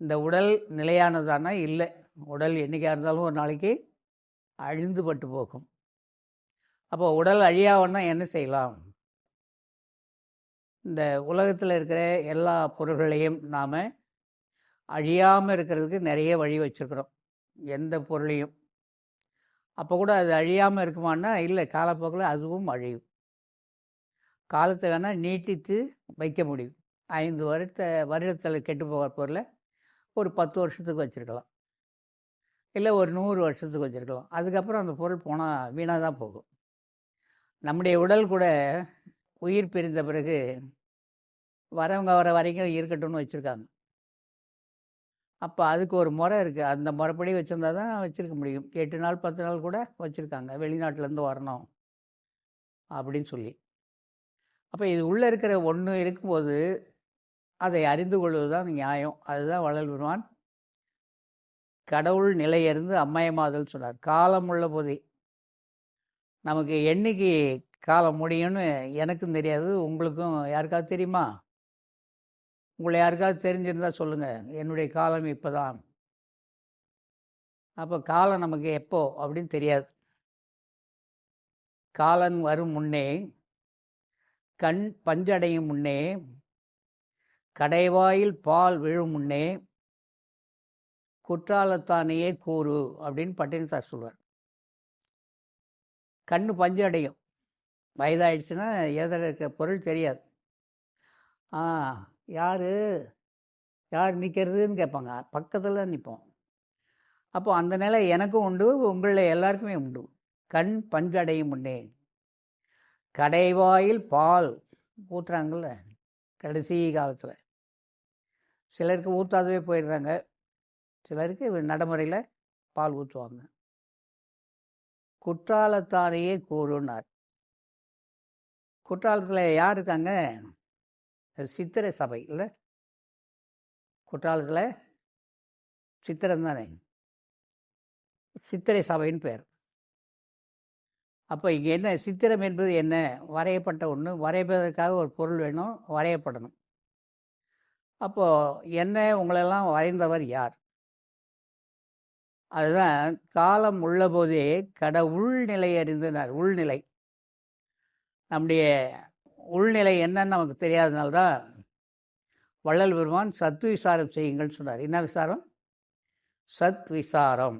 இந்த உடல் நிலையானதானா? இல்லை. உடல் என்றைக்கா இருந்தாலும் ஒரு நாளைக்கு அழிந்து பட்டு போகும். அப்போ உடல் அழியாவன்னா என்ன செய்யலாம்? இந்த உலகத்தில் இருக்கிற எல்லா பொருள்களையும் நாம் அழியாமல் இருக்கிறதுக்கு நிறைய வழி வச்சுருக்குறோம். எந்த பொருளையும் அப்போ கூட அது அழியாமல் இருக்குமான்னா இல்லை, காலப்போக்கில் அதுவும் அழியும். காலத்தை வேணால் நீட்டித்து வைக்க முடியும். 5 வருடத்தில் கெட்டு போகிற பொருளை ஒரு 10 வருஷத்துக்கு வச்சுருக்கலாம், இல்லை ஒரு 100 வருஷத்துக்கு வச்சுருக்கலாம். அதுக்கப்புறம் அந்த பொருள் போனால் வீணாக தான் போகும். நம்முடைய உடல் கூட உயிர் பிரிந்த பிறகு வரவங்க வர வரைக்கும் இருக்கட்டும்னு வச்சுருக்காங்க. அப்போ அதுக்கு ஒரு முறை இருக்குது. அந்த முறைப்படி வச்சுருந்தா தான் வச்சுருக்க முடியும். 8 நாள் 10 நாள் கூட வச்சுருக்காங்க, வெளிநாட்டிலேருந்து வரணும் அப்படின்னு சொல்லி. அப்போ இது உள்ளே இருக்கிற ஒன்று இருக்கும்போது அதை அறிந்து கொள்வது தான் நியாயம். அதுதான் வள்ளல் பெருமான் கடவுள் நிலையிருந்து அம்மயமாதல் சொன்னார். காலம் உள்ள போதே. நமக்கு என்னைக்கு காலம் முடியும்னு எனக்கும் தெரியாது, உங்களுக்கும் யாருக்காவது தெரியுமா? உங்களை யாருக்காவது தெரிஞ்சிருந்தால் சொல்லுங்கள், என்னுடைய காலம் இப்போ தான். அப்போ காலம் நமக்கு எப்போ அப்படின்னு தெரியாது. காலன் வரும் முன்னே, கண் பஞ்சடையும் முன்னே, கடைவாயில் பால் விழும் முன்னே, குற்றாலத்தானையே கூறு அப்படின்னு பட்டினத்தார் சொல்வார். கண் பஞ்சு அடையும், வயதாயிடுச்சுன்னா எதிர இருக்க பொருள் தெரியாது. யார் யார் நிற்கிறதுன்னு கேட்பாங்க, பக்கத்தில் நிற்போம். அப்போ அந்த நிலை எனக்கும் உண்டு, உங்களில் எல்லாருக்குமே உண்டு. கண் பஞ்சடையும் முன்னே, கடைவாயில் பால் ஊற்றுறாங்கள்ல கடைசி காலத்தில். சிலருக்கு ஊற்றாதவே போயிடுறாங்க, சிலருக்கு நடைமுறையில் பால் ஊற்றுவாங்க. குற்றாலத்தாரையே கூறுனார். குற்றாலத்தில் யார் இருக்காங்க? சித்திரை சபை இல்லை, குற்றாலத்தில் சித்திரம் தானே, சித்திரை சபைன்னு பேர். அப்போ இங்கே என்ன சித்திரம் என்பது என்ன? வரையப்பட்ட ஒன்று. வரைப்பதற்காக ஒரு பொருள் வேணும், வரையப்படணும். அப்போது என்ன, உங்களெல்லாம் வரைந்தவர் யார்? அதுதான் காலம் உள்ள போதே உள்நிலை அறிந்தனர். உள்நிலை, நம்முடைய உள்நிலை என்னன்னு நமக்கு தெரியாதனால்தான் வள்ளல் பெருமான் சத் விசாரம் செய்யுங்கள் சொன்னார். என்ன விசாரம்? சத் விசாரம்.